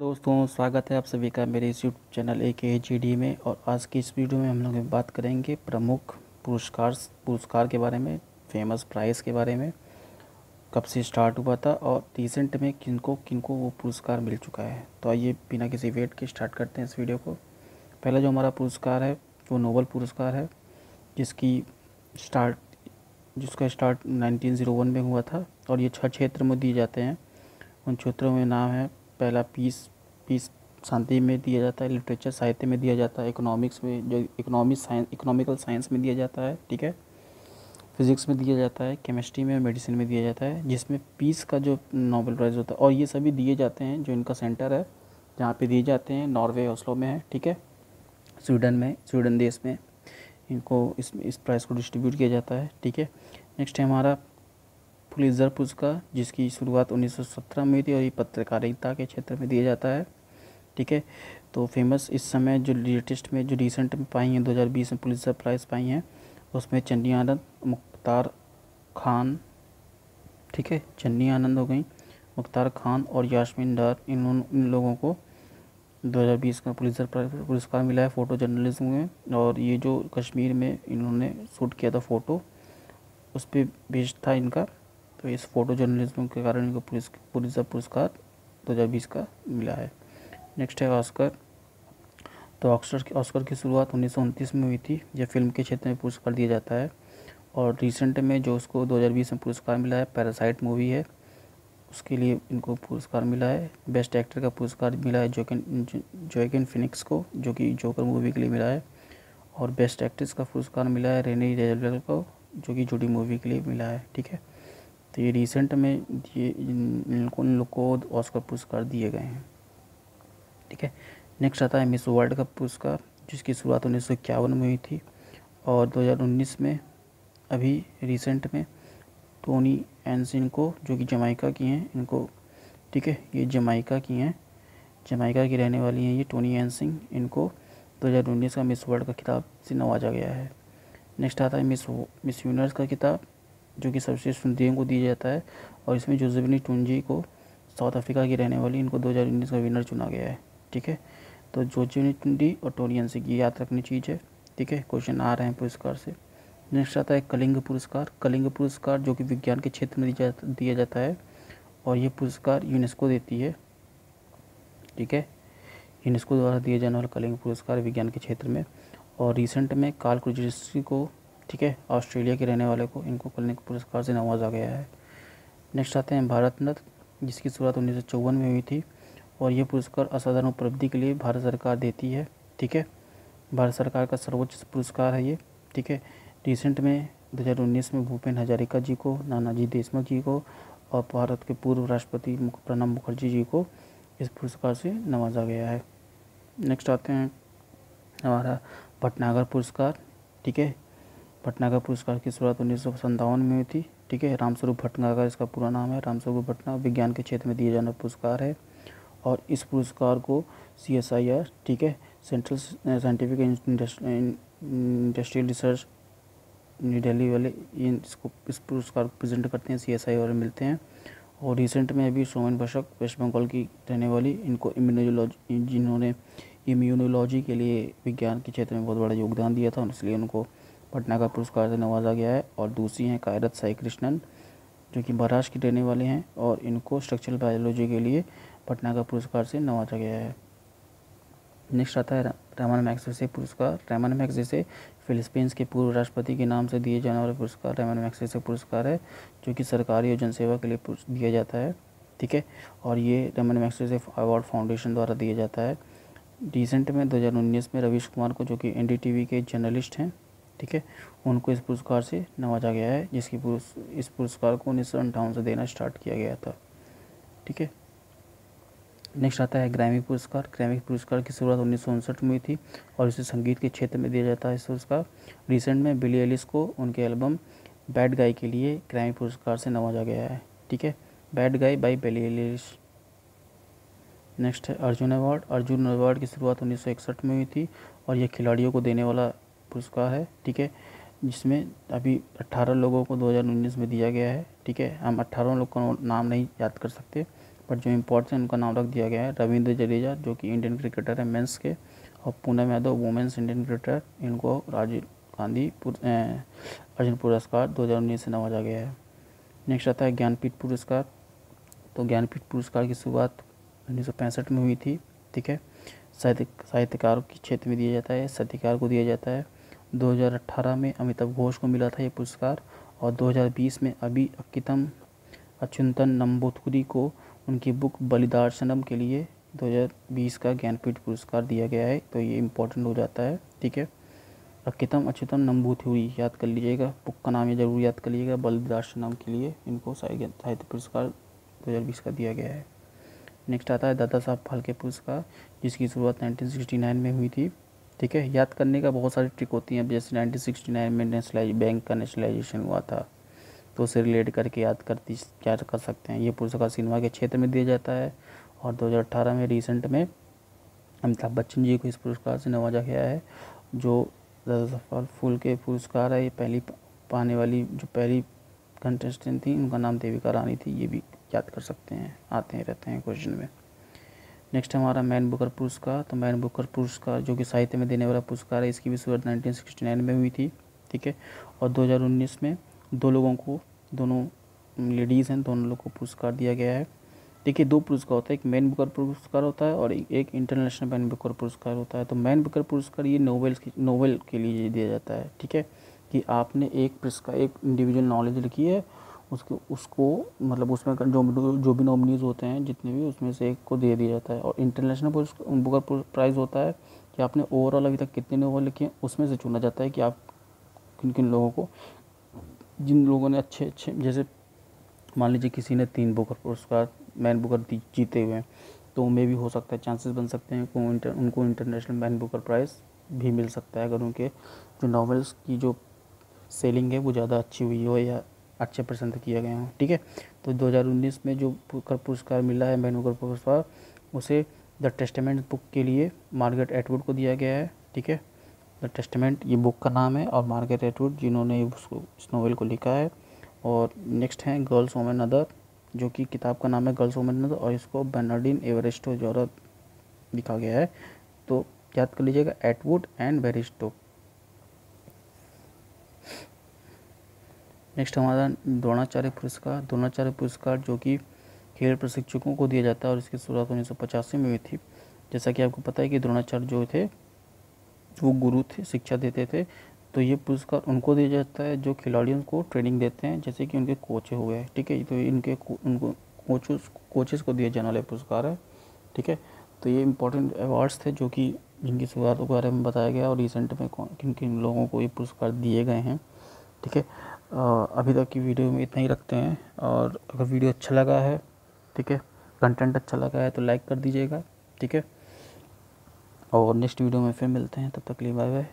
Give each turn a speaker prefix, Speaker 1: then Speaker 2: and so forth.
Speaker 1: दोस्तों, स्वागत है आप सभी का मेरे इस यूट्यूब चैनल AKGD में। और आज की इस वीडियो में हम लोग बात करेंगे प्रमुख पुरस्कार के बारे में, फेमस प्राइज़ के बारे में, कब से स्टार्ट हुआ था और रिसेंट में किनको किनको वो पुरस्कार मिल चुका है। तो आइए बिना किसी वेट के स्टार्ट करते हैं इस वीडियो को। पहला जो हमारा पुरस्कार है वो नोबेल पुरस्कार है, जिसका स्टार्ट 1901 में हुआ था। और ये 6 क्षेत्र में दिए जाते हैं। उन क्षेत्रों में नाम है, पहला पीस पीस शांति में दिया जाता है, लिटरेचर साहित्य में दिया जाता है, इकोनॉमिक्स में जो इकोनॉमिकल साइंस में दिया जाता है, ठीक है, फिजिक्स में दिया जाता है, केमिस्ट्री में, मेडिसिन में दिया जाता है, जिसमें पीस का जो नोबेल प्राइज़ होता है। और ये सभी दिए जाते हैं, जो इनका सेंटर है जहाँ पे दिए जाते हैं नॉर्वे ओस्लो में है, ठीक है, स्वीडन देश में इनको इस प्राइज़ को डिस्ट्रीब्यूट किया जाता है, ठीक है। नेक्स्ट है हमारा पुलित्ज़र पुरस्कार, जिसकी शुरुआत 1917 में हुई थी और ये पत्रकारिता के क्षेत्र में दिया जाता है, ठीक है। तो फेमस इस समय जो लेटेस्ट में जो रिसेंट में पाई हैं 2020 में पुलित्ज़र प्राइज़ पाई हैं, उसमें चन्नी आनंद, मुख्तार खान, ठीक है, चन्नी आनंद हो गई, मुख्तार खान और यास्मीन डार, इन लोगों को 2020 का पुलित्ज़र पुरस्कार मिला है फ़ोटो जर्नलिज्म में। और ये जो कश्मीर में इन्होंने शूट किया था फ़ोटो, उस पर बेस्ड था इनका। तो इस फ़ोटो जर्नलिज्म के कारण इनको पुलित्ज़र पुरस्कार 2020 का मिला है। नेक्स्ट है ऑस्कर। तो ऑस्कर की शुरुआत 1929 में हुई थी। यह फिल्म के क्षेत्र में पुरस्कार दिया जाता है। और रिसेंट में जो उसको 2020 में पुरस्कार मिला है, पैरासाइट मूवी है, उसके लिए इनको पुरस्कार मिला है। बेस्ट एक्टर का पुरस्कार मिला है जोएकिन फिनिक्स को, जो कि जोकर मूवी के लिए मिला है। और बेस्ट एक्ट्रेस का पुरस्कार मिला है रेनी जेजरवेल को, जो कि जुडी मूवी के लिए मिला है, ठीक है। तो ये रिसेंट में इन लोग को ऑस्कर पुरस्कार दिए गए हैं, ठीक है। नेक्स्ट आता है मिस वर्ल्ड का पुरस्कार, जिसकी शुरुआत 1951 में हुई थी। और 2019 में अभी रिसेंट में टोनी एंसिन को, जो कि जमाइका की हैं, इनको, ठीक है, ये जमाइका की हैं, जमाइका की रहने वाली हैं ये टोनी एंसिन, इनको 2019 का मिस वर्ल्ड का खिताब से नवाजा गया है। नेक्स्ट आता है मिस यूनिवर्स का खिताब, जो कि सर्वश्रेष्ठ सुंदरियों को दिया जाता है। और इसमें जोसेफिनी टुंजी को, साउथ अफ्रीका की रहने वाली, इनको 2019 का विनर चुना गया है, ठीक है। तो जोसेफिनी टुंजी और टोनी एंसिन की याद रखनी चीज़ है, ठीक है, क्वेश्चन आ रहे हैं पुरस्कार से। नेक्स्ट आता है कलिंग पुरस्कार। कलिंग पुरस्कार जो कि विज्ञान के क्षेत्र में दिया जाता है। और ये पुरस्कार यूनेस्को देती है, ठीक है, यूनेस्को द्वारा दिए जाने वाला कलिंग पुरस्कार विज्ञान के क्षेत्र में। और रिसेंट में कार्ल क्रुजेस्की को, ठीक है, ऑस्ट्रेलिया के रहने वाले को, इनको कलिंग पुरस्कार से नवाजा गया है। नेक्स्ट आते हैं भारत रत्न, जिसकी शुरुआत 1954 में हुई थी। और ये पुरस्कार असाधारण उपलब्धि के लिए भारत सरकार देती है, ठीक है, भारत सरकार का सर्वोच्च पुरस्कार है ये, ठीक है। रिसेंट में 2019 में भूपेन हजारिका जी को, नानाजी देशमुख जी को और भारत के पूर्व राष्ट्रपति प्रणब मुखर्जी जी को इस पुरस्कार से नवाजा गया है। नेक्स्ट आते हैं हमारा भटनागर पुरस्कार, ठीक है। भटनागर पुरस्कार की शुरुआत 1957 में हुई थी, ठीक है। रामस्वरूप भटनागर इसका पूरा नाम है। रामस्वरूप भटनागर विज्ञान के क्षेत्र में दिए जाना पुरस्कार है। और इस पुरस्कार को CSIR, ठीक है, central scientific industrial research new Delhi वाले, इस पुरस्कार को प्रेजेंट करते हैं, CSIR में मिलते हैं। और रिसेंट में अभी सोमेन बशक, वेस्ट बंगाल की रहने वाली, इनको जिन्होंने इम्यूनोलॉजी के लिए विज्ञान के क्षेत्र में बहुत बड़ा योगदान दिया था, इसलिए उनको भटनागर पुरस्कार से नवाजा गया है। और दूसरी हैं कायरत साई कृष्णन, जो कि महाराष्ट्र के रहने वाले हैं, और इनको स्ट्रक्चरल बायोलॉजी के लिए भटनागर पुरस्कार से नवाजा गया है। नेक्स्ट आता है रमन मैग्सेसे पुरस्कार। रमन मैग्सेसे फिलीपींस के पूर्व राष्ट्रपति के नाम से दिए जाने वाला पुरस्कार रमन मैग्सेसे पुरस्कार है, जो कि सरकारी और जनसेवा के लिए दिया जाता है, ठीक है। और ये रमन मैग्सेसे अवार्ड फाउंडेशन द्वारा दिया जाता है। रिसेंट में 2019 में रवीश कुमार को, जो कि NDTV के जर्नलिस्ट हैं, ठीक है, उनको इस पुरस्कार से नवाजा गया है, इस पुरस्कार को 1958 से देना स्टार्ट किया गया था, ठीक है। नेक्स्ट आता है ग्रैमी पुरस्कार। ग्रैमी पुरस्कार की शुरुआत 1959 में हुई थी और इसे संगीत के क्षेत्र में दिया जाता है इस पुरस्कार। रिसेंट में बिली एलिस को उनके एल्बम बैड गाय के लिए ग्रैमी पुरस्कार से नवाजा गया है, ठीक है, बैड गाय बाय बिली एलिस। नेक्स्ट है अर्जुन अवार्ड। अर्जुन अवार्ड की शुरुआत 1961 में हुई थी और यह खिलाड़ियों को देने वाला पुरस्कार है, ठीक है, जिसमें अभी 18 लोगों को 2019 में दिया गया है, ठीक है। हम 18 लोग का नाम नहीं याद कर सकते, बट जो इम्पोर्टेंट उनका नाम रख दिया गया है रविंद्र जडेजा, जो कि इंडियन क्रिकेटर है मेंस के, और Poonam Yadav women's Indian cricketer, इनको राजीव गांधी अर्जुन पुरस्कार 2019 से नवाजा गया है। नेक्स्ट आता है ज्ञानपीठ पुरस्कार। तो ज्ञानपीठ पुरस्कार की शुरुआत 1965 में हुई थी, ठीक है। साहित्यकार के क्षेत्र में दिया जाता है, साहित्यकार को दिया जाता है। 2018 में अमिताभ घोष को मिला था ये पुरस्कार, और 2020 में अक्कीथम अच्युतन नंबूथरी को उनकी बुक बलिदार्शनम के लिए 2020 का ज्ञानपीठ पुरस्कार दिया गया है। तो ये इम्पोर्टेंट हो जाता है, ठीक है। अक्कीथम अच्युतन नंबूथरी याद कर लीजिएगा, बुक का नाम ये जरूर याद कर लीजिएगा। बलिदार्शनम के लिए इनको साहित्य पुरस्कार 2020 का दिया गया है। नेक्स्ट आता है दादा साहब फाल्के पुरस्कार, जिसकी शुरुआत 1969 में हुई थी, ठीक है। याद करने का बहुत सारी ट्रिक होती हैं, जैसे 1969 में बैंक का नेशनलाइजेशन हुआ था, तो उसे रिलेट करके याद क्या कर सकते हैं। ये पुरस्कार सिनेमा के क्षेत्र में दिया जाता है, और 2018 में रिसेंट में अमिताभ बच्चन जी को इस पुरस्कार से नवाजा गया है। जो दादा साहब फाल्के पुरस्कार है, ये पहली पाने वाली जो पहली कंटेस्टेंट थी, उनका नाम देविका रानी थी। ये भी याद कर सकते हैं, आते हैं रहते हैं क्वेश्चन में। नेक्स्ट हमारा मैन बुकर पुरस्कार। तो मैन बुकर पुरस्कार जो कि साहित्य में देने वाला पुरस्कार है, इसकी भी शुरुआत 1969 में हुई थी, ठीक है। और 2019 में दोनों लेडीज़ हैं, दोनों लोगों को पुरस्कार दिया गया है। देखिए, दो पुरस्कार होता है, एक मैन बुकर पुरस्कार होता है और एक इंटरनेशनल मैन बुकर पुरस्कार होता है। तो मैन बुकर पुरस्कार ये नोवेल के लिए दिया जाता है, ठीक है, कि आपने एक इंडिविजुअल नॉलेज लिखी है, उसको मतलब उसमें जो भी नॉमिनीज होते हैं जितने भी, उसमें से एक को दे दिया जाता है। और इंटरनेशनल बुकर प्राइज़ होता है कि आपने ओवरऑल अभी तक कितने नॉवल लिखे हैं, उसमें से चुना जाता है कि आप किन किन लोगों को, जिन लोगों ने अच्छे जैसे मान लीजिए किसी ने 3 बुकर पुरस्कार मैन बुकर जीते हुए हैं, तो उनमें भी हो सकता है, चांसेस बन सकते हैं उनको इंटरनेशनल मैन बुकर प्राइज़ भी मिल सकता है, अगर उनके जो नॉवेल्स की जो सेलिंग है वो ज़्यादा अच्छी हुई हो या अच्छे पसंद किए गए हों, ठीक है। तो 2019 में जो बुकर पुरस्कार मिला है मैन बुकर पुरस्कार, उसे द टेस्टामेंट बुक के लिए मार्गरेट एटवुड को दिया गया है, ठीक है। द टेस्टामेंट ये बुक का नाम है, और मार्गरेट एटवुड जिन्होंने इस नॉवेल को लिखा है। और नेक्स्ट है गर्ल्स वोमेन अदर, जो कि किताब का नाम है गर्ल्स वोमेन अदर, और इसको बर्नार्डिन एवरेस्टो द्वारा लिखा गया है। तो याद कर लीजिएगा, एटवुड एंड एवरेस्टो। नेक्स्ट हमारा द्रोणाचार्य पुरस्कार जो कि खेल प्रशिक्षकों को दिया जाता है, और इसकी शुरुआत 1985 में हुई थी। जैसा कि आपको पता है कि द्रोणाचार्य जो थे वो गुरु थे, शिक्षा देते थे। तो ये पुरस्कार उनको दिया जाता है जो खिलाड़ियों को ट्रेनिंग देते हैं, जैसे कि उनके कोच हो गए, ठीक है। तो उनको कोचेस को दिए जाने वाले पुरस्कार है, ठीक है। तो ये इंपॉर्टेंट अवार्ड्स थे जो कि जिनकी शुरुआत के बारे में बताया गया, और रिसेंट में किन किन लोगों को ये पुरस्कार दिए गए हैं, ठीक है। अभी तक की वीडियो में इतना ही रखते हैं, और अगर वीडियो अच्छा लगा है, ठीक है, कंटेंट अच्छा लगा है तो लाइक कर दीजिएगा, ठीक है। और नेक्स्ट वीडियो में फिर मिलते हैं, तब तक के लिए बाय बाय।